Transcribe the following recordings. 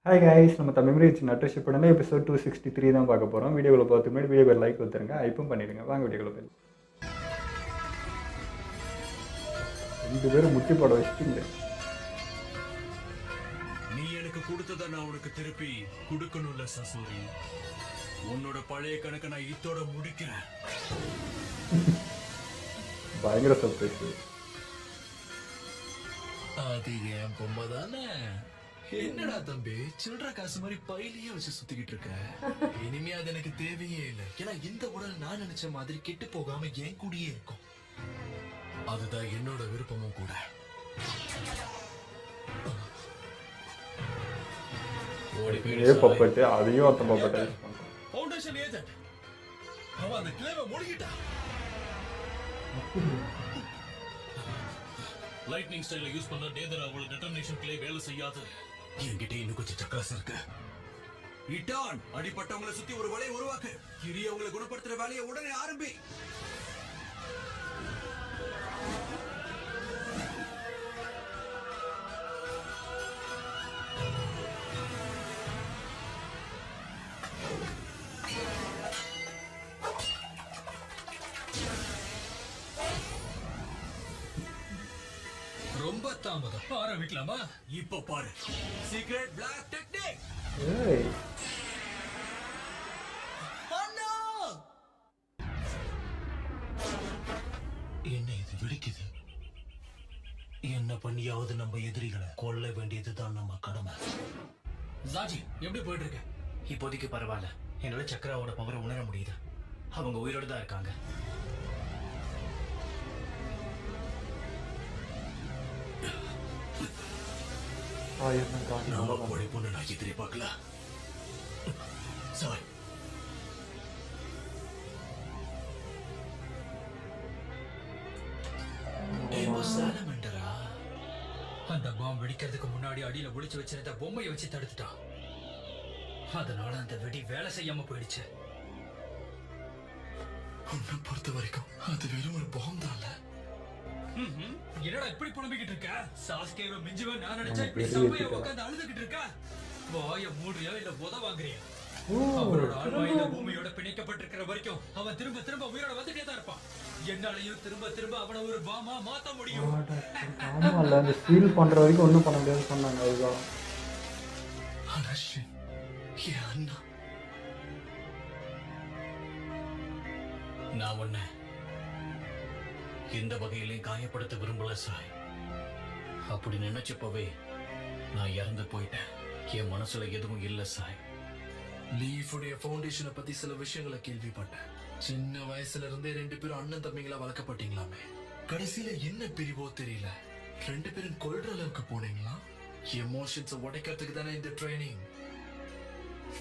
Hi guys, நம்ம Tamil reach நட்ரிஷிப் பண்ணல episode 263 தான் பார்க்க போகிறோம். வீடியோவில் பார்த்து முன்னாடி வீடியோ லைக் கொடுத்துருங்க, ஐப்பும் பண்ணிடுங்க. வாங்க வீடியோவில் போய் 2 பேரும் முட்டி போட வச்சுட்டீங்க. நீ எனக்கு கொடுத்தத நான் உனக்கு திருப்பி கொடுக்கணும்ல சசூரி. உன்னோட பழைய கணக்க நான் இதோட முடிக்கிறேன். பயங்கர சர்ப்ரைஸ். அது ஏன் பொம்மை தானே? என்னடா தம்பி, சில்லற காசு மாதிரி பையிலேயே வச்சு சுத்திக்கிட்டு இருக்க. இனிமே அது எனக்கு தேவையே இல்லை. ஏன்னா இந்த உடல் நான் நினைச்ச மாதிரி கெட்டு போகாம என் கூடயே இருக்கும். அதுதான் என்னோட விருப்பமும் கூட. பப்பட்டு அதையும் ஒருத்த பப்பட்ட ஃபவுண்டேஷன் ஏஜென்ட் அவன் அந்த கிளேவை மூழ்கிட்டான். லைட்னிங் ஸ்டைல யூஸ் பண்ண டேதர் அவளோட டெட்டர்மினேஷன் கிளே வேலை செய்யாது. என்கிட்ட இன்னும் கொஞ்சம் சக்கராசம் இருக்கு. இட்டான் அடிப்பட்டவங்களை சுத்தி ஒரு வலையை உருவாக்கு. கிரியவங்களை குணப்படுத்துற வேலையை உடனே ஆரம்பி. ரொம்ப தாமதம். ஆரம்பிக்கலாமா? இப்ப பாரு, சீக்ரெட் பிளாக் டெக்னிக். என்ன இது வெடிக்குது? என்ன பண்ணியாவது நம்ம எதிரிகளை கொல்ல வேண்டியதுதான் நம்ம கடமை. ஜாஜி, எப்படி போயிட்டு இருக்க? இப்போதைக்கு பரவாயில்ல. என்னால சக்கராவோட பவரை உணர முடியுது. அவங்க உயிரோடு தான் இருக்காங்க. நாம பொழைப்போன்னு நான் எதிர்பார்க்கல. சாரி. அந்த பாம் வெடிக்கிறதுக்கு முன்னாடி அடியில ஒளிச்சு வச்சிருந்த பொம்மையை வச்சு தடுத்துட்டான். அதனால அந்த வெடி வேலை செய்யாம போயிடுச்சு. உன்னை பொறுத்த வரைக்கும் அது வெறும் ஒரு பாம் தான். என்னடா இப்படி புலம்பிக்கிட்டு இருக்க? சாஸ்கேவை மிஞ்சுவேன் நான் நினைச்சேன். இப்படி சபையை உட்கார்ந்து அழுதுகிட்டு இருக்க. வாய மூடுறியா இல்ல உத வாங்குறியா? அவரோட ஆன்மா இந்த பூமியோட பிணைக்கப்பட்டிருக்கிற வரைக்கும் அவன் திரும்ப திரும்ப உயிரோட வந்துட்டே தான் இருப்பான். என்னாலையும் திரும்ப திரும்ப அவனை ஒரு பாமா மாத்த முடியும். ஆமால, அந்த ஃபீல் பண்ற வரைக்கும் ஒன்றும் பண்ண முடியாது சொன்னாங்க. அதுதான் நான் உன்னை எந்த வகையிலையும் காயப்படுத்த விரும்பல சாய். அப்படி நினைச்சப்பவே நான் இறந்து போயிட்டேன். என் மனசுல எதுவும் இல்ல சாய். லீஃபுடைய ஃபவுண்டேஷனை பத்தி சில விஷயங்களை கேள்விப்பட்டேன். சின்ன வயசுல இருந்தே 2 பேரும் அண்ணன் தம்பிங்களா வளர்க்கப்பட்டீங்களாமே. கடைசியில என்ன பிரிவோ தெரியல, 2 பேரும் கொல்ற அளவுக்கு போனீங்களா? எமோஷன்ஸை உடைக்கிறதுக்கு தானே இந்த ட்ரைனிங்.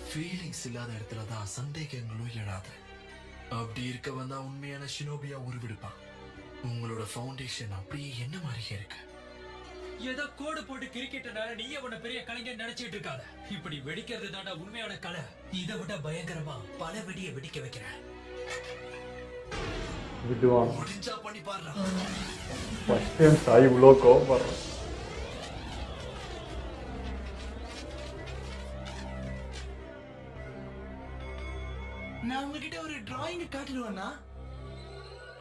ஃபீலிங்ஸ் இல்லாத இடத்துல தான் சந்தேகங்களும் எழாது. அப்படி இருக்கவன் தான் உண்மையான ஷினோபியா உருவெடுப்பான். உங்களோட ஃபவுண்டேஷன் அப்படியே என்ன மாதிரியே இருக்கு. ஏதோ கோடு போட்டு கிரிக்கெட்டனால நீ அவனை பெரிய கலைஞர் நினைச்சிட்டு இருக்காத. இப்படி வெடிக்கிறது தாண்டா உண்மையான கலை. இதை விட பயங்கரமா பல வெடியை வெடிக்க வைக்கிறேன். விடுவான். முடிஞ்சா பண்ணி பாருடா. ஃபர்ஸ்ட் டைம் சாய் இவ்வளோ கோவப்படுறான். நான் உங்ககிட்ட ஒரு டிராயிங் காட்டிடுவேன்னா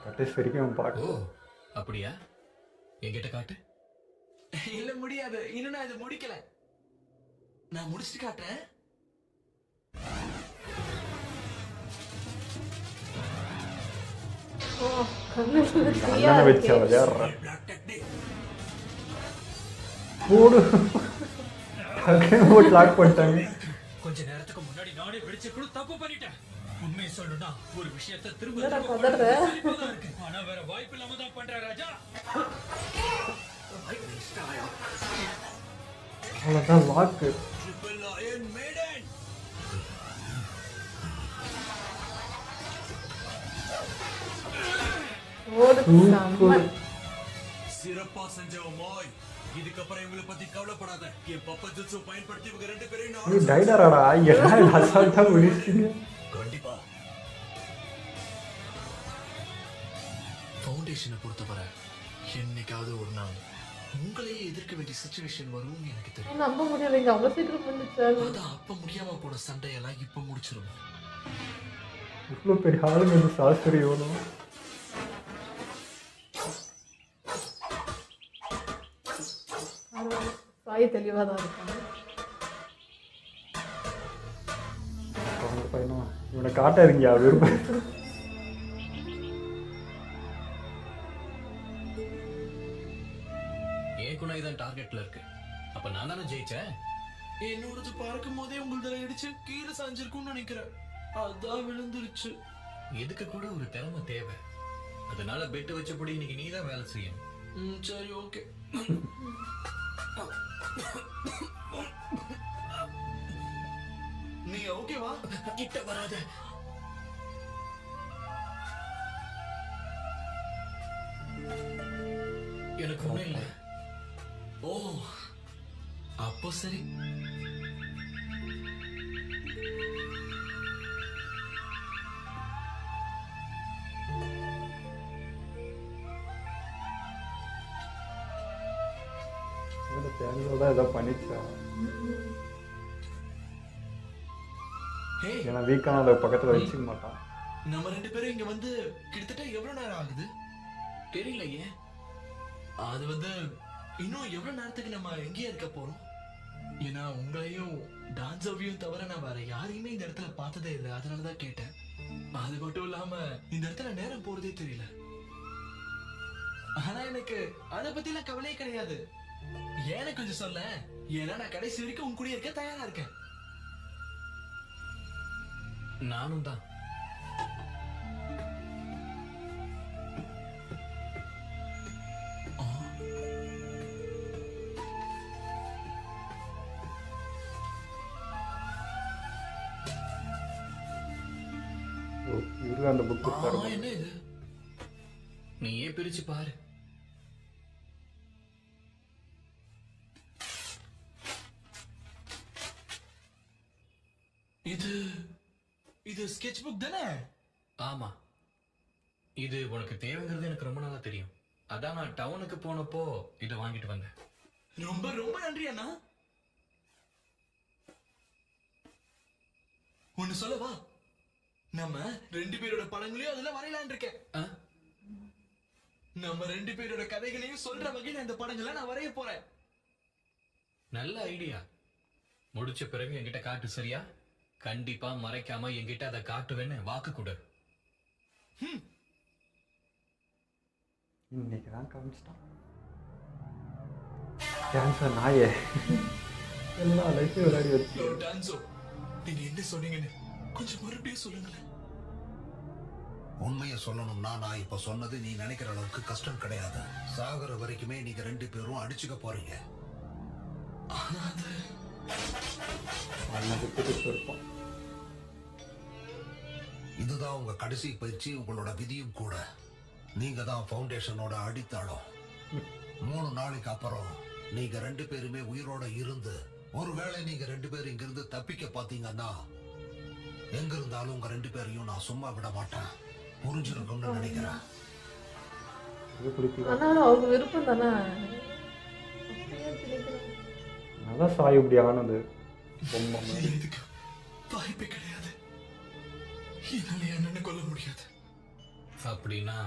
கடைசி வரைக்கும் அவன் பார்க்க. அப்படியா? என்கிட்ட காட்டு. இல்ல, முடியாது. இன்னும் நான் இதை முடிக்கல. நான் முடிச்சுட்டு காட்டுறேன். அண்ணனை வச்சு விளையாடுறான். போடு போட்டு லாக் பண்ணிட்டாங்க. கொஞ்ச நேரத்துக்கு முன்னாடி நானே வெடிச்சு கூட தப்பு பண்ணிட்டேன். உண்மையை சொல்லணும்னா ஒரு விஷயத்தை திரும்ப இருக்கு. ஆனா வேற வாய்ப்பு இல்லாம தான் பண்ற ராஜா. அவ்வளவுதான் லாக்கு. சிறப்பா செஞ்சவமாய். இதுக்கப்புறம் இவங்களை பத்தி கவலைப்படாத. என் பப்ப ஜுட்ஸு பயன்படுத்தி இவங்க 2 பேரையும் டைடராடா என்ன அசால்ட்டா முடிச்சிங்க. கண்டிப்பா. ஃபவுண்டேஷனை பொறுத்தவரை என்னைக்காவது ஒரு நாள் உங்களையே எதிர்க்க வேண்டிய சுச்சுவேஷன் வரும்னு எனக்கு தெரியும். நம்ப முடியலைங்க, அவ்வளோ சீக்கிரம் பண்ணிச்சாரு. அதான் அப்ப முடியாம போன சண்டையெல்லாம் இப்ப முடிச்சிருவோம். இவ்வளோ பெரிய ஆளுங்க வந்து சாஸ்திரி வேணும். சாய் தெளிவாக தான் இருக்காங்க. அவங்க பையனும் இவனை காட்டாதீங்க விருப்பம். ஏன் குணா இதான் டார்கெட்ல இருக்கு. அப்ப நான் தானே ஜெயிச்சேன். என்னோடது பறக்கும் போதே உங்களதுல இடிச்சு கீழே சாஞ்சிருக்கும்னு நினைக்கிறேன். அதான் விழுந்துருச்சு. இதுக்கு கூட ஒரு திறமை தேவை. அதனால பெட்டு வச்சபடி இன்னைக்கு நீதான் வேலை செய்யணும். சரி ஓகே. நீ ஓகேவா? கிட்ட வராத. எனக்கு ஒண்ணும் இல்லை. ஓ அப்போ சரி. இவனை தேவையோட ஏதோ பண்ணிச்சா. ஹே, ஏன்னா வீக்கான அதை பக்கத்தில் வச்சுக்க மாட்டான். நம்ம ரெண்டு பேரும் இங்க வந்து கிட்டத்தட்ட எவ்வளவு நேரம் ஆகுது தெரியலையே. அது வந்து இன்னும் எவ்வளவு நேரத்துக்கு நம்ம எங்கேயே இருக்க போறோம்? ஏன்னா உங்களையும் டான்ஸவையும் தவிர நான் வேற யாரையுமே இந்த இடத்துல பார்த்ததே இல்லை. அதனாலதான் கேட்டேன். அது மட்டும் இல்லாம இந்த இடத்துல நேரம் போறதே தெரியல. ஆனா எனக்கு அதை பத்தி எல்லாம் கவலையே கிடையாது. ஏன்னு கொஞ்சம் சொல்ல. ஏன்னா நான் கடைசி வரைக்கும் உன் கூட இருக்க தயாரா இருக்கேன். நானும் தான். இவரு அந்த புக்கு என்ன இது? நீயே பிரிச்சு பாரு. இது இது ஸ்கெட்ச் புக் தானே? ஆமா, இது உனக்கு தேவைங்கிறது எனக்கு ரொம்ப நாளா தெரியும். அதான் நான் டவுனுக்கு போனப்போ இதை வாங்கிட்டு வந்தேன். ரொம்ப ரொம்ப நன்றி அண்ணா. ஒன்னு சொல்லவா? நம்ம ரெண்டு பேரோட படங்களையும் அதுல வரையலான் இருக்கேன். ஆ? நம்ம ரெண்டு பேரோட கதைகளையும் சொல்ற வகையில அந்த படங்களை நான் வரைய போறேன். நல்ல ஐடியா. முடிச்ச பிறகு என்கிட்ட காட்டு, சரியா? கண்டிப்பா மறைக்காம என்கிட்ட அதை காட்டுவேன்னு வாக்கு கொடு. இன்னைக்கு தான் காமிச்சிட்டான். கேன்சர் நாயே எல்லா லைஃபையும் விளையாடி வச்சு. டான்ஸோ, நீங்க என்ன சொன்னீங்கன்னு கொஞ்சம் மறுபடியும் சொல்லுங்களேன். உண்மையை சொல்லணும்னா நான் இப்ப சொன்னது நீ நினைக்கிற அளவுக்கு கஷ்டம் கிடையாது. சாகர வரைக்குமே நீங்க ரெண்டு பேரும் அடிச்சுக்க போறீங்க. இருப்போம். இதுதான் உங்க கடைசி பயிற்சி, உங்களோட விதியும் கூட. நீங்க தான் ஃபவுண்டேஷனோட அடித்தளம். 3 நாளைக்கு அப்புறம் நீங்க ரெண்டு பேருமே உயிரோட இருந்து ஒருவேளை நீங்க ரெண்டு பேரும் இங்கிருந்து தப்பிக்க பாத்தீங்கன்னா எங்க இருந்தாலும் உங்க ரெண்டு பேரையும் நான் சும்மா விட மாட்டேன். புரிஞ்சிருக்கும்னு நினைக்கிறேன். ஆனாலும் அவங்க விருப்பம் தானே. அதான் சாய் இப்படி ஆனது. பொம்மை மாதிரி. இதுக்கு வாய்ப்பே கிடையாது. என்னால என்னன்னு கொல்ல முடியாது. அப்படின்னா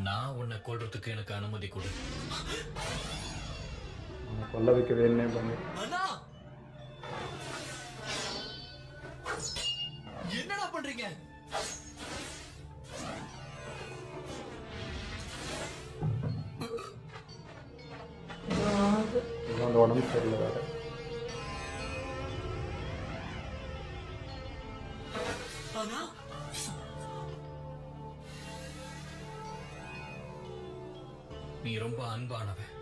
நான் உன்னை கொல்றதுக்கு எனக்கு அனுமதி கொடு. அவனை கொல்ல வைக்க வேணும்னே பண்ணி. அண்ணா, என்னடா பண்றீங்க? இது அந்த உடம்பு சரியில்லை வேற. அண்ணா, நீ ரொம்ப அன்பானவன்.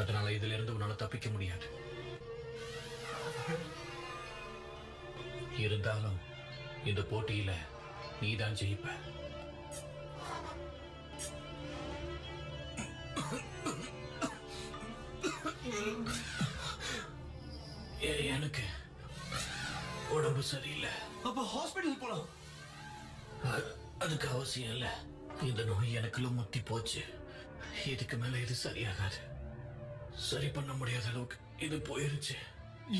அதனால இதுல இருந்து உன்னால தப்பிக்க முடியாது. இருந்தாலும் இந்த போட்டியில நீதான் ஜெயிப்ப. எனக்கு உடம்பு சரியில்லை. அப்ப ஹாஸ்பிடல் போலாம். அதுக்கு அவசியம் இல்ல. இந்த நோய் எனக்குள்ள முத்தி போச்சு. இதுக்கு மேல இது சரியாகாது. சரி பண்ண முடியாத அளவுக்கு இது போயிருச்சு.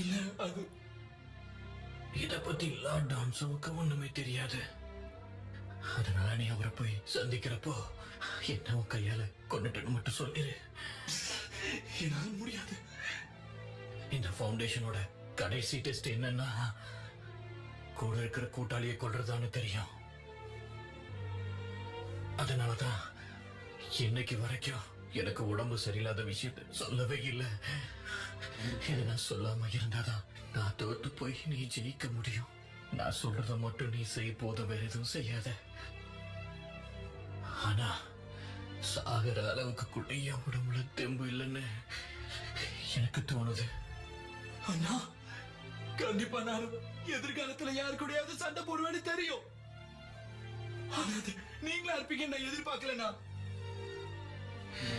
இல்ல அது இத பத்தி லார்ட் டான்சோவுக்கு ஒண்ணுமே தெரியாது. அதனால நீ அவரை போய் சந்திக்கிறப்போ என்ன உன் கையால கொண்டுட்டு மட்டும் சொல்லிரு. என்னால முடியாது. இந்த ஃபவுண்டேஷனோட கடைசி டெஸ்ட் என்னன்னா கூட இருக்கிற கூட்டாளியை கொல்றதான்னு தெரியும். அதனாலதான் இன்னைக்கு வரைக்கும் எனக்கு உடம்பு சரியில்லாத விஷயத்தை சொல்லவே இல்லை. இதை நான் சொல்லாம இருந்தாதான் நான் தோத்து போய் நீ ஜெயிக்க முடியும். நான் சொல்றத மட்டும் நீ செய்ய போதும், வேற எதுவும் செய்யாத. ஆனா சாகிற அளவுக்கு கூட என் உடம்புல தெம்பு இல்லைன்னு எனக்கு தோணுது. அண்ணா கண்டிப்பா நானும் எதிர்காலத்துல யாரு கூடயாவது சண்டை போடுவேன்னு தெரியும். ஆனா அது நீங்களா இருப்பீங்க நான் எதிர்பார்க்கலண்ணா.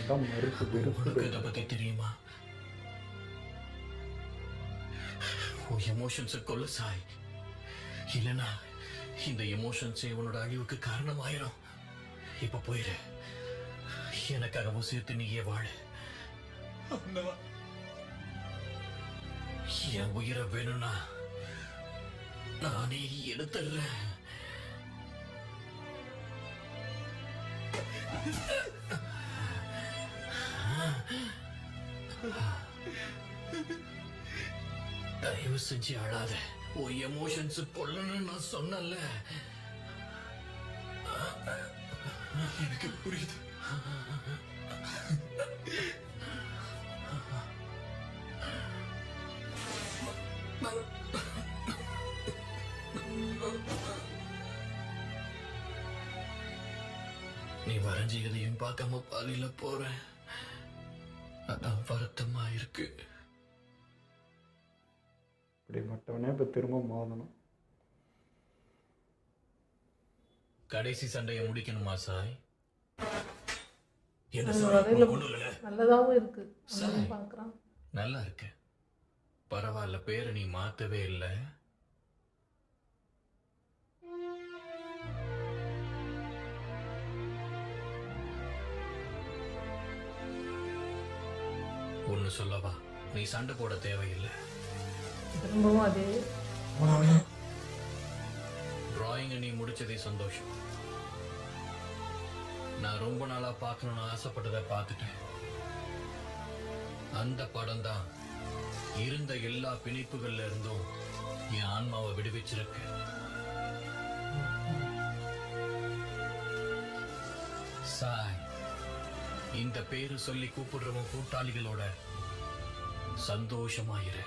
அதான் மறுப்பு வெறுப்பு. உனக்கு இதை பத்தி தெரியுமா? உன் எமோஷன்ஸை கொல்ல சாய். இல்லைன்னா இந்த எமோஷன்ஸே உன்னோட அழிவுக்கு காரணமாயிரும். இப்ப போயிரு. எனக்காகவும் சேர்த்து நீயே வாழு. என் உயிரை வேணும்னா நானே எடுத்துடுறேன். தயவு செஞ்சு அழாத. உன் எமோஷன்ஸ் கொல்லணும்னு நான் சொன்னல. எனக்கு புரியுது. நீ வரைஞ்சி எதையும் பார்க்காம பாதியில போற. அதான் வருத்தமா இருக்கு. இப்படிப்பட்டவனே இப்போ திரும்ப மோதணும். கடைசி சண்டையை முடிக்கணுமா சாய்? என்ன அது சாய், வரையில உனக்கு ஒண்ணும் இல்ல? நல்லதாவும் இருக்கு. சரி. பாக்குறான். நல்லா இருக்கு. பரவாயில்ல, பேரை நீ மாத்தவே இல்லை. ஒன்னு சொல்லவா, நீ சண்டை போட தேவையில்லை. திரும்பவும் அதே டிராயிங்க நீ முடிச்சதே சந்தோஷம். நான் ரொம்ப நாளா பார்க்கணும்னு ஆசைப்பட்டதை பார்த்துட்டேன். அந்த படம் தான் இருந்த எல்லா பிணைப்புகள்ல இருந்தும் என் ஆன்மாவை விடுவிச்சிருக்கு. சாய், இந்த பேரு சொல்லி கூப்பிடுறவன் கூட்டாளிகளோட சந்தோஷமாயிரு.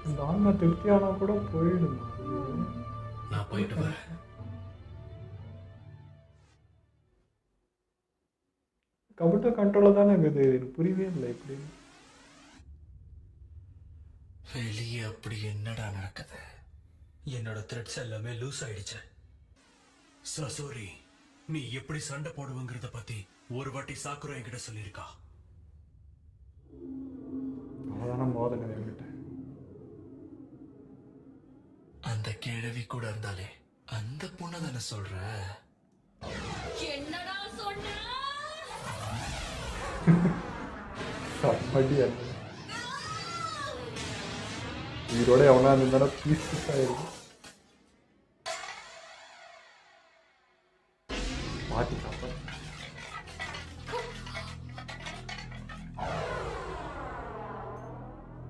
இந்த ஆன்மா திருப்தியானா கூட போயிடும். நான் போயிட்டு வரேன். கபட்ட கண்ட்ரோல தானே இருக்குது. எனக்கு புரியவே இல்லை இப்படி. வெளியே அப்படி என்னடா நடக்குது? என்னோட த்ரெட்ஸ் எல்லாமே லூஸ் ஆயிடுச்சு. சசோரி, நீ எப்படி சண்டை போடுவங்கிறத பத்தி ஒரு வாட்டி சாக்குரா என்கிட்ட சொல்லியிருக்கா. அவ்வளோதானே மோதனை என்கிட்ட. அந்த கிழவி கூட இருந்தாலே அந்த பொண்ணு தானே சொல்ற? என்னடா சொன்ன? செம்மடி அல்ல. உயிரோட எவனா இருந்தாலும் பீஸ் ஆயிருக்கு. மாட்டி சாப்பாடு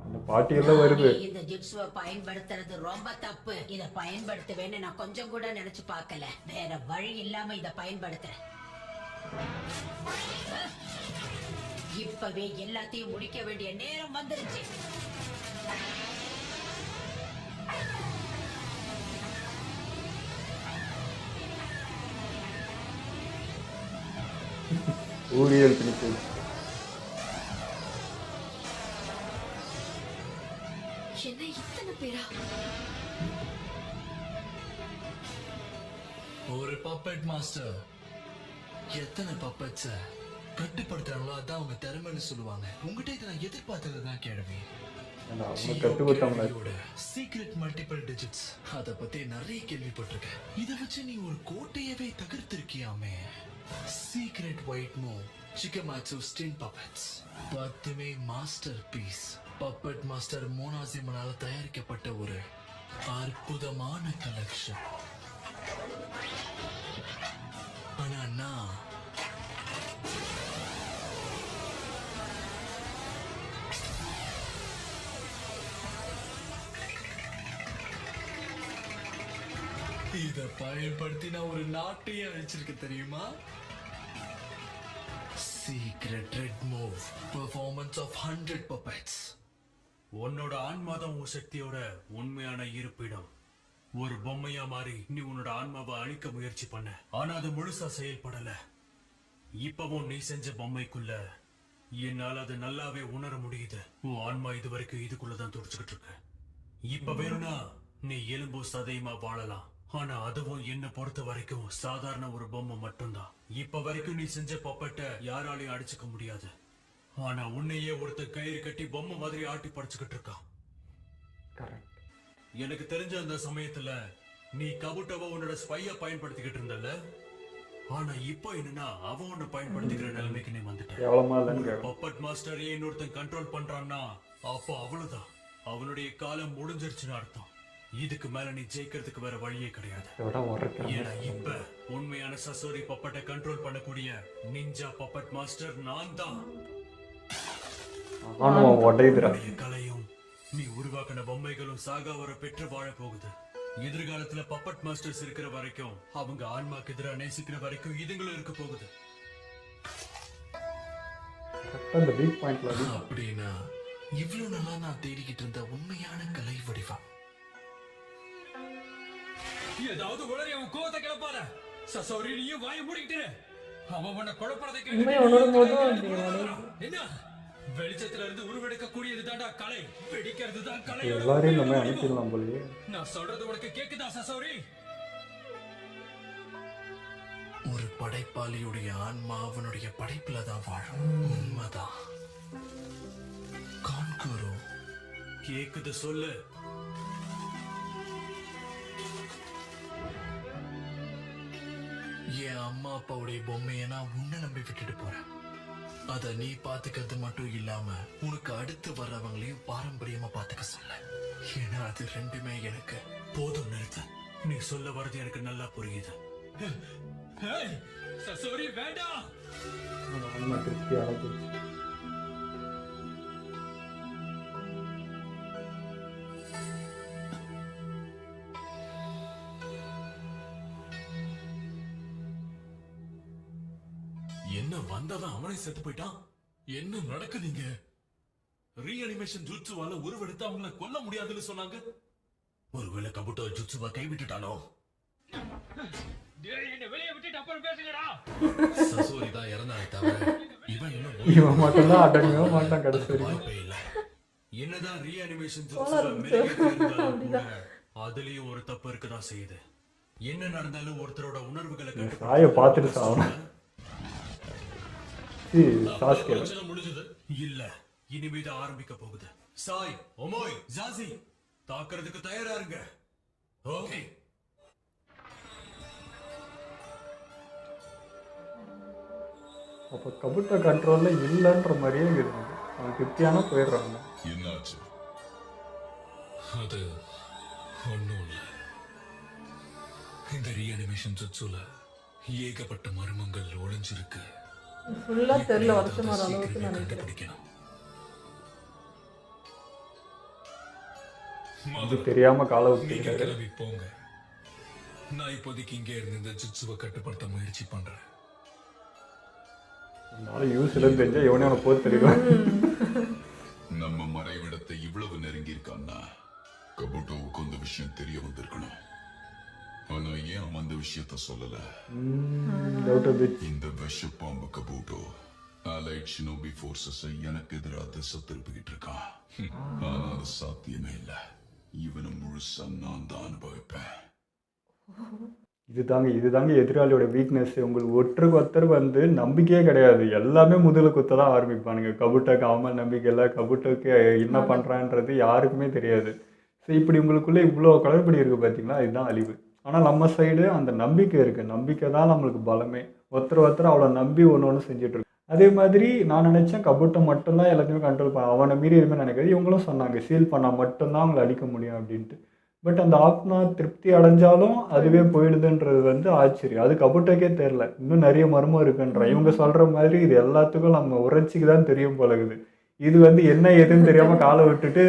அந்த பாட்டியெல்லாம் வருது. நீ இந்த ஜிப்ஸுவை பயன்படுத்துறது ரொம்ப தப்பு. இத பயன்படுத்துவேன்னு நான் கொஞ்சம் கூட நினைச்சு பார்க்கல. வேற வழி இல்லாம இத பயன்படுத்துறேன். இப்பவே எல்லாத்தையும் முடிக்க வேண்டிய நேரம் வந்துருச்சு. ஊழியல் பிடிப்பு. என்ன இத்தனை பேரா? ஒரு பப்பட் மாஸ்டர் எத்தனை பப்பட்ஸ கட்டுப்படுத்துறாங்களோ அதான் அவங்க திறமைன்னு சொல்லுவாங்க. உங்ககிட்ட இதை நான் எதிர்பார்த்ததுதான் கேள்வி. அவங்க கட்டுப்பட்டாங்களா? சீக்ரெட் மல்டிபிள் டிஜிட்ஸ் அத பத்தி நிறைய கேள்விப்பட்டிருக்கேன். இத வச்சு நீ ஒரு கோட்டையவே தகர்த்திருக்கியாமே. Secret white move Shikamatsu Stin Puppets 10 master piece. Puppet master மோனாசிமனால தயாரிக்கப்பட்ட ஒரு அற்புதமான கலெக்ஷன். ஆனா நான் இத பயன்படுத்தி நான் ஒரு நாட்டையே அழிச்சிருக்க தெரியுமா? Secret Red Move Performance of 100 Puppets. உன்னோட ஆன்மாதான் உன் சக்தியோட உண்மையான இருப்பிடம். ஒரு பொம்மையா மாறி நீ உன்னோட ஆன்மாவை அழிக்க முயற்சி பண்ண, ஆனா அது முழுசா செயல்படல. இப்பவும் நீ செஞ்ச பொம்மைக்குள்ள என்னால அது நல்லாவே உணர முடியுது. உன் ஆன்மா இது வரைக்கும் இதுக்குள்ளதான் துடிச்சுக்கிட்டு இருக்கு. இப்ப வேணும்னா நீ எலும்பு சதையுமா வாழலாம், ஆனா அதுவும் என்ன பொறுத்த வரைக்கும் சாதாரண ஒரு பொம்மை மட்டும்தான். இப்ப வரைக்கும் நீ செஞ்ச பப்பட்டை யாராலையும் அடிச்சுக்க முடியாது. ஆனா உன்னையே ஒருத்தர் கயிறு கட்டி பொம்மை மாதிரி ஆட்டி படைச்சுக்கிட்டு இருக்கான். கரெக்ட். எனக்கு தெரிஞ்ச அந்த சமயத்துல நீ கபுட்டவ உன்னோட ஸ்பையா பயன்படுத்திக்கிட்டு இருந்தல, ஆனா இப்போ என்னன்னா அவன் உன்னை பயன்படுத்திக்கிற நிலைமைக்கு நீ வந்துட்ட. எவ்வளோமா ஒரு இல்லைங்க. பப்பட் மாஸ்டர் இன்னொருத்தன் கண்ட்ரோல் பண்றான்னா அப்போ அவ்வளவுதான், அவனுடைய காலம் முடிஞ்சிருச்சுன்னு அர்த்தம். இதுக்கு மேல நீ ஜெயிக்கிறதுக்கு வேற வழியே கிடையாது. எவ்வளோ உரைக்கிறாங்க. ஏன்னா இப்ப உண்மையான சசோரி பப்பட்டை கண்ட்ரோல் பண்ணக்கூடிய நிஞ்சா பப்பட் மாஸ்டர் நான் தான். ஆனுவம் உடையுதுடா. உன்னுடைய கலையும் நீ உருவாக்கின பொம்மைகளும் சாகாவர பெற்று வாழ போகுது. எதிர்காலத்துல பப்பட் மாஸ்டர்ஸ் இருக்கிற வரைக்கும், அவங்க ஆன்மாக்கு எதிராக நேசிக்கிற வரைக்கும் இதுங்களும் இருக்க போகுது. கரெக்டாக இந்த வீக் பாயிண்ட்ல அடி. அப்படின்னா இவ்வளவு நாளா நான் தேடிக்கிட்டு இருந்த உண்மையான கலை வடிவம். ஏதாவது உளறி அவன் கோவத்தை கிளப்பாத. சசோரி நீயும் வாயை மூடிக்கிட்டு இரு. அவன் உன்னை குழப்பறதை உண்மை கேட்டு உணரும் போதும் கலை அப்படி போடுறான். உடையுது. என்ன வெளிச்சத்துல இருந்து உருவெடுக்க கூடியது தாண்டா கலை. வெடிக்கிறது தான் கலையோட எல்லாரையும் நம்ம உண்மையான வடிவம். அனுப்பிடலாம் போலயே. நான் சொல்றது உனக்கு கேக்குதா சசோரி? ஒரு படைப்பாளியுடைய ஆன்மா அவனுடைய படைப்புல தான் வாழும். உண்மைதான். கான்குரு கேக்குது சொல்லு. என் அம்மா அப்பாவுடைய பொம்மையை நான் உன்னை நம்பி விட்டுட்டு போறேன். அத நீ பாத்துக்கிறது மட்டும் இல்லாம உனக்கு அடுத்து வர்றவங்களையும் பாரம்பரியமா பாத்துக்க சொல்ல. ஏன்னா அது ரெண்டுமே எனக்கு போதும் நிறுத்த. நீ சொல்ல வர்றது எனக்கு நல்லா புரியுது. ஏய், சசோரி வேண்டாம். ஆன்மா திருப்தி அடைஞ்சிருச்சு. என்ன வந்தவன் அவனே செத்து போயிட்டான். என்ன நடக்குதுங்க? ரீஅனிமேஷன் ஜுட்சுவால உருவெடுத்து அவங்கள கொல்ல முடியாதுன்னு சொன்னாங்க. ஒருவேளை கபுட்டோ ஜுட்சுவா கைவிட்டுட்டானோ? டேய், என்னை வெளியே விட்டுட்டு அப்புறம் பேசுங்கடா. சசோரி தான் இறந்தானே தவிர இவன் இன்னும் இவன் மட்டும்தான் அடங்கவே மாட்டான் கடைசி வரைக்கும். வாய்ப்பே இல்லை. என்னதான் ரீஅனிமேஷன் அப்படிதான். அதுலயும் ஒரு தப்பு இருக்குதான் செய்யுது. என்ன நடந்தாலும் ஒருத்தரோட உணர்வுகளை சாயை பார்த்துட்டு சாவணும். சாஸ்கே பிரச்சனை முடிஞ்சது இல்ல, இனிமேதான் ஆரம்பிக்க போகுது. சாய், ஒமோய், ஜாசி தாக்குறதுக்கு தயாரா இருங்க. ஓகே. அப்போ கபுட்டா கண்ட்ரோல்ல இல்லைன்ற மாதிரியே இருக்குது. அவன் திருப்தியான போயிடுறாங்க. என்னாச்சு? அது ஒன்றும் இல்லை. இந்த ரீஅனிமேஷன் ஜுட்சுல ஏகப்பட்ட மர்மங்கள் ஒளிஞ்சிருக்கு. ஃபுல்லா தெரியல வருஷம் வர அளவுக்கு சீக்கிரமே நினைக்கிறேன். கண்டுபிடிக்கணும். அது தெரியாம காலை நீங்க விட்டுருக்காரு. கிளம்பி போங்க. நான் இப்போதைக்கு இங்கே இருந்து இந்த ஜுட்சுவை கட்டுப்படுத்த முயற்சி பண்றேன். அதனால யூஸ் இல்லைன்னு தெரிஞ்சா எவனே அவனை போது தெரியும். நம்ம மறைவிடத்தை இவ்வளவு நெருங்கி இருக்கான்னா கபுட்டோவுக்கு அந்த விஷயம் தெரிய வந்திருக்கணும். ஆனா ஏன் அவன் அந்த விஷயத்த சொல்லல? டவுட் வந்துச்சு. இந்த விஷ பாம்பு கபுட்டோ அலைட் ஷினோபி ஃபோர்ஸஸை எனக்கு எதிராக திசை திருப்பிக்கிட்டு இருக்கான். ஆனா அது சாத்தியமே இல்லை. இவனை முழுசா நான் தான் அனுபவிப்பேன். இதுதாங்க எதிராளியோட வீக்னஸ். உங்களுக்கு ஒருத்தருக்கு ஒருத்தர் வந்து நம்பிக்கையே கிடையாது. எல்லாமே முதல்ல குத்த தான் ஆரம்பிப்பானுங்க. கபுட்டாக்கு அவன் நம்பிக்கை இல்லை, கபுட்டாக்கு என்ன பண்ணுறான்றது யாருக்குமே தெரியாது. ஸோ இப்படி உங்களுக்குள்ளே இவ்வளோ குழப்படி இருக்குது பார்த்தீங்களா, இதுதான் அழிவு. ஆனால் நம்ம சைடு அந்த நம்பிக்கை இருக்குது. நம்பிக்கை தான் நம்மளுக்கு பலமே. ஒருத்தர் அவ்வளோ நம்பி ஒன்று செஞ்சுட்டு இருக்கு. அதே மாதிரி நான் நினச்சேன் கபுட்டை மட்டும்தான் எல்லாத்தையுமே கண்ட்ரோல் பண்ண, அவனை மீறி எதுவுமே நினைக்காது. இவங்களும் சொன்னாங்க சீல் பண்ணால் மட்டும்தான் அவங்களை அழிக்க முடியும் அப்படின்ட்டு. பட் அந்த ஆத்மா திருப்தி அடைஞ்சாலும் அதுவே போயிடுதுன்றது வந்து ஆச்சரியம். அது கபுட்டைக்கே தெரில, இன்னும் நிறைய மர்மம் இருக்குன்ற. இவங்க சொல்கிற மாதிரி இது எல்லாத்துக்கும் நம்ம உரைச்சிக்கு தான் தெரியும் போலகுது. இது வந்து என்ன ஏதுன்னு தெரியாமல் காலை விட்டுட்டு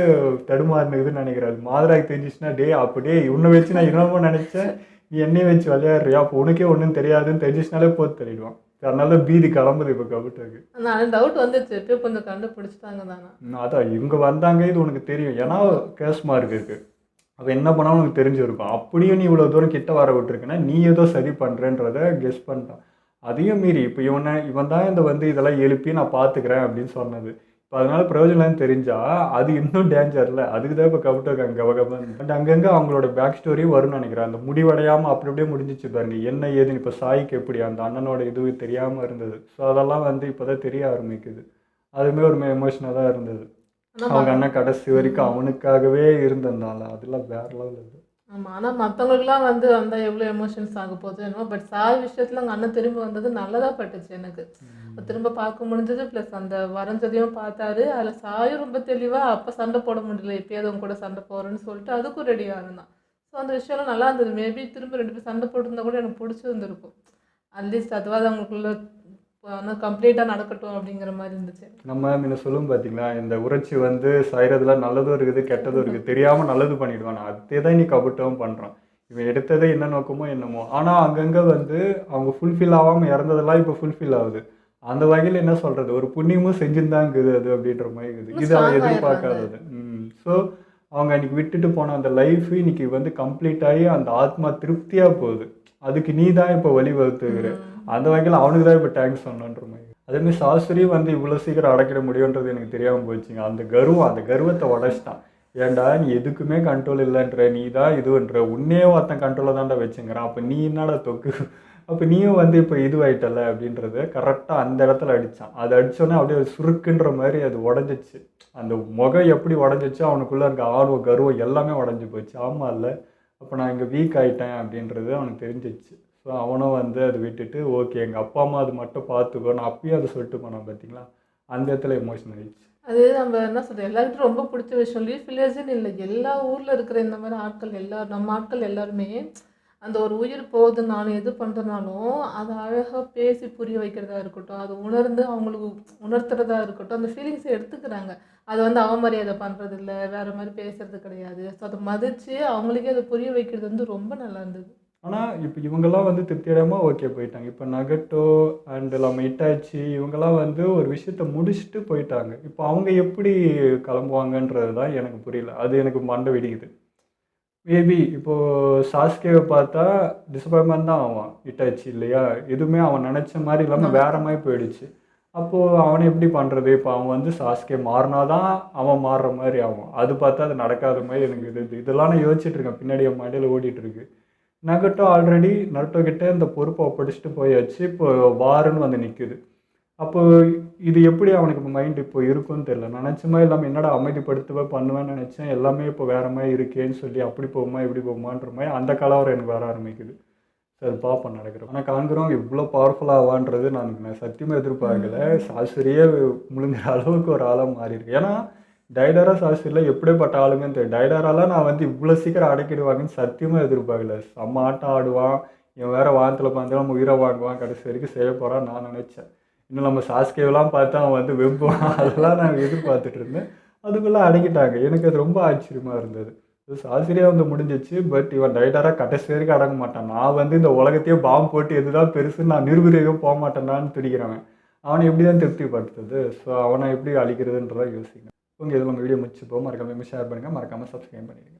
தடுமாறுனுக்குதுன்னு நினைக்கிறாரு. மாதராக்கு தெரிஞ்சிச்சுன்னா டே அப்படியே இவனை வச்சு நான் இன்னமும் நினச்சேன், நீ என்னையும் வச்சு விளையாடுறியா, அப்போ உனக்கே ஒன்றும் தெரியாதுன்னு தெரிஞ்சிச்சுனாலே போட்டு தள்ளிடுவான். அதனால பீதி கிளம்புது இப்போ கபுட்டாக்கு. நான் டவுட் வந்துச்சு, எப்பயும் கொஞ்சம் கண்டுபிடிச்சிட்டாங்க தானே. அதான் இவங்க வந்தாங்க, இது உனக்கு தெரியும், ஏன்னா கேஸ் மார்க் இருக்கு, அவன் என்ன பண்ணாலும் உனக்கு தெரிஞ்சிருக்கும். அப்படியும் நீ இவ்வளோ தூரம் கிட்ட வர விட்டுருக்குன்னா நீ ஏதோ சரி பண்ணுறேன்றத கெஸ் பண்ணிட்டான். அதையும் மீறி இப்போ இவன் தான் இந்த வந்து இதெல்லாம் எழுப்பி நான் பார்த்துக்கிறேன் அப்படின்னு சொன்னது. இப்போ அதனால பிரயோஜனம் தெரிஞ்சா அது இன்னும் டேஞ்சர் இல்லை. அதுக்கு தான் இப்போ கபுட்டாங்க கவகபன். பட் அங்கங்கே அவங்களோட பேக் ஸ்டோரியும் வரும்னு நினைக்கிறேன். அந்த முடிவடையாமல் அப்படி அப்படியே முடிஞ்சிச்சு பாருங்க. என்ன ஏதுன்னு இப்போ சாய்க்கு எப்படி அந்த அண்ணனோட இது தெரியாமல் இருந்தது. ஸோ அதெல்லாம் வந்து இப்போ தான் தெரிய ஆரம்பிக்குது. அதுவுமே ஒரு எமோஷனாக தான் இருந்தது. அவங்க அண்ணன் கடைசி வரைக்கும் அவனுக்காகவே இருந்ததுனால அதெல்லாம் வேற லெவல் இது. ஆமாம், ஆனால் மற்றவங்களுக்குலாம் வந்து வந்தால் எவ்வளோ எமோஷன்ஸ் ஆக போகுது என்னமோ. பட் சாய் விஷயத்தில் அங்கே அண்ணன் திரும்ப வந்தது நல்லதாக பட்டுச்சு எனக்கு. திரும்ப பார்க்க முடிஞ்சது. ப்ளஸ் அந்த வரைஞ்சதையும் பார்த்தாரு. அதில் சாயும் ரொம்ப தெளிவாக அப்போ சண்டை போட முடியல, எப்பயாவது அவங்க கூட சண்டை போகிறேன்னு சொல்லிட்டு அதுக்கும் ரெடியாக இருந்தான். ஸோ அந்த விஷயம்லாம் நல்லா இருந்தது. மேபி திரும்ப 2 பேர் சண்டை போட்டிருந்தா கூட எனக்கு பிடிச்சிருந்துருக்கும். அட்லீஸ்ட் அதுவாது அவங்களுக்குள்ள கம்ப்ளீட்டாக நடக்கட்டும் அப்படிங்கிற மாதிரி இருந்துச்சு. நம்ம முன்ன சொல்லும் பார்த்தீங்களா, இந்த உரைச்சி வந்து சாயறதுல நல்லதும் இருக்குது கெட்டதும் இருக்குது. தெரியாமல் நல்லது பண்ணிடுவான். அதே தான் நீ கபுட்டவும் பண்ணுறான். இவன் எடுத்ததே என்ன நோக்கமோ என்னமோ. ஆனால் அங்கங்கே வந்து அவங்க ஃபுல்ஃபில் ஆகாமல் இறந்ததெல்லாம் இப்போ ஃபுல்ஃபில் ஆகுது. அந்த வகையில் என்ன சொல்கிறது, ஒரு புண்ணியமும் செஞ்சுருந்தாங்குது அது அப்படின்ற மாதிரி இருக்குது. இது அவன் எதிர்பார்க்காதது. ஸோ அவங்க அன்றைக்கி விட்டுட்டு போன அந்த லைஃப் இன்னைக்கு வந்து கம்ப்ளீட் ஆகி அந்த ஆத்மா திருப்தியாக போகுது. அதுக்கு நீ தான் இப்போ வழிவகுத்துக்கிற. அந்த வகையில் அவனுக்கு தான் இப்போ தேங்க்ஸ் சொன்னன்ற மாதிரி. அதேமாதிரி சாஸ்திரியும் வந்து இவ்வளோ சீக்கிரம் அடைக்கிற முடியுன்றது எனக்கு தெரியாமல் போச்சுங்க. அந்த கர்வத்தை உடச்சிட்டான். ஏன்டா நீ எதுக்குமே கண்ட்ரோல் இல்லைன்ற, நீ தான் இதுன்ற, உன்னே ஒருத்தன் கண்ட்ரோலில் தான்டா வச்சுங்கிறான், அப்போ நீ என்னடா தொக்கு, அப்போ நீயும் வந்து இப்போ இதுவாயிட்டல அப்படின்றத கரெக்டாக அந்த இடத்துல அடித்தான். அது அடித்தோன்னே அப்படியே சுருக்குன்ற மாதிரி அது உடஞ்சிச்சு. அந்த முகம் எப்படி உடஞ்சிச்சோ அவனுக்குள்ளே இருக்க ஆர்வம் கர்வம் எல்லாமே உடஞ்சி போச்சு. ஆமாம் இல்லை, அப்போ நான் இங்கே வீக் ஆகிட்டேன் அப்படின்றது அவனுக்கு தெரிஞ்சிச்சு. ஸோ அவனும் வந்து அதை விட்டுட்டு ஓகே எங்கள் அப்பா அம்மா அது மட்டும் பார்த்துக்கோ, நான் அப்பயும் அதை சொல்லிட்டு போனேன் பார்த்தீங்களா, அந்த இடத்துல எமோஷன் ஆகிடுச்சு. அது நம்ம என்ன சொல்கிறது, எல்லாருக்கும் ரொம்ப பிடிச்ச விஷயம். லீஃப் வில்லேஜ்னு இல்லை, எல்லா ஊரில் இருக்கிற இந்த மாதிரி ஆட்கள் நம்ம ஆட்கள் எல்லாருமே அந்த ஒரு உயிர் போகுதுனாலும் எது பண்ணுறதுனாலும் அதை அழகாக பேசி புரிய வைக்கிறதா இருக்கட்டும், அது உணர்ந்து அவங்களுக்கு உணர்த்துறதா இருக்கட்டும், அந்த ஃபீலிங்ஸை எடுத்துக்கிறாங்க. அதை வந்து அவமரியாதை பண்ணுறது இல்லை, வேறு மாதிரி பேசுறது கிடையாது. ஸோ அதை மதித்து அவங்களுக்கே அதை புரிய வைக்கிறது வந்து ரொம்ப நல்லா இருந்தது. ஆனால் இப்போ இவங்கெல்லாம் வந்து திருப்தியிடமாக ஓகே போயிட்டாங்க. இப்போ நகட்டோ அண்ட் நம்ம இட்டாச்சி இவங்கெல்லாம் வந்து ஒரு விஷயத்த முடிச்சுட்டு போயிட்டாங்க. இப்போ அவங்க எப்படி கிளம்புவாங்கன்றது தான் எனக்கு புரியல. அது எனக்கு மண்டை வெடிக்குது. மேபி இப்போது சாஸ்கேவை பார்த்தா டிசப்பாயின்மெண்ட் தான் ஆவான் இட்டாச்சி இல்லையா, எதுவுமே அவன் நினச்ச மாதிரி இல்லாமல் வேறு மாதிரி போயிடுச்சு. அப்போது அவனை எப்படி பண்ணுறது, இப்போ அவன் வந்து சாஸ்கே மாறினாதான் அவன் மாறுற மாதிரி ஆகும். அது பார்த்தா அது நடக்காத மாதிரி எனக்கு இதெல்லாம் நான் யோசிச்சுட்டு இருக்கேன், பின்னாடி என் மண்டையில் ஓடிட்டுருக்கு. நகட்டோ ஆல்ரெடி நருட்டோ கிட்டே இந்த பொறுப்பை ஒப்படைச்சிட்டு போயாச்சு. இப்போ வாருன்னு வந்து நிற்குது. அப்போது இது எப்படி அவனுக்கு இப்போ மைண்ட் இப்போ இருக்குன்னு தெரியல. நினச்ச மாதிரி இல்லாமல் என்னடா அமைதிப்படுத்துவேன் பண்ணுவேன்னு நினச்சேன், எல்லாமே இப்போ வேறு மாதிரி இருக்கேன்னு சொல்லி அப்படி போகுமா இப்படி போகுமான்ற மாதிரி அந்த கலவரம் எனக்கு வர ஆரம்பிக்குது. சரி பார்ப்போம் நடக்கிறோம். ஆனால் காண்கிறோம் இவ்வளோ பவர்ஃபுல்லாவான்றது நான் சத்தியமாக எதிர்பார்க்கல. சாஸ்திரியே முழுங்குற அளவுக்கு ஒரு ஆளாக மாறி இருக்கு. ஏன்னா டைடாரா சாஸ்திரியில் எப்படிப்பட்ட ஆளுமே தெரியும். டைடாராலாம் நான் வந்து இவ்வளோ சீக்கிரம் அடக்கிடுவாங்கன்னு சத்தியமாக எதிர்பார்க்கல. செம்ம ஆட்டம் ஆடுவான், இவன் வேறு வாரத்தில் பார்த்து நம்ம உயிரை வாங்குவான், கடைசி வரைக்கும் செய்ய போகிறான் நான் நினச்சேன். இன்னும் நம்ம சாஸ்கேவெலாம் பார்த்தா அவன் வந்து வெம்புவான், அதெல்லாம் நான் எதிர்பார்த்துட்டு இருந்தேன். அதுக்குள்ளே அடக்கிட்டாங்க. எனக்கு அது ரொம்ப ஆச்சரியமாக இருந்தது. சாஸ்திரியாக வந்து முடிஞ்சிச்சு. பட் இவன் டைடாராக கடைசி வரைக்கும் அடங்க மாட்டான். நான் வந்து இந்த உலகத்தையே பாம்பு போட்டு எதுதான் பெருசுன்னு நான் நிரூபிக்க போக மாட்டேன்னான்னு துடிக்கிறவன். அவனை எப்படி தான் திருப்திப்படுத்துறது, ஸோ அவனை எப்படி அழிக்கிறதுன்றதான் யோசிக்கிறேன். உங்கள் இதில் நம்ம வீடியோ முடிச்சுப்போம். மறக்காமல் ஷேர் பண்ணுங்கள், மறக்காமல் சப்ஸ்கிரைப் பண்ணிடுங்க.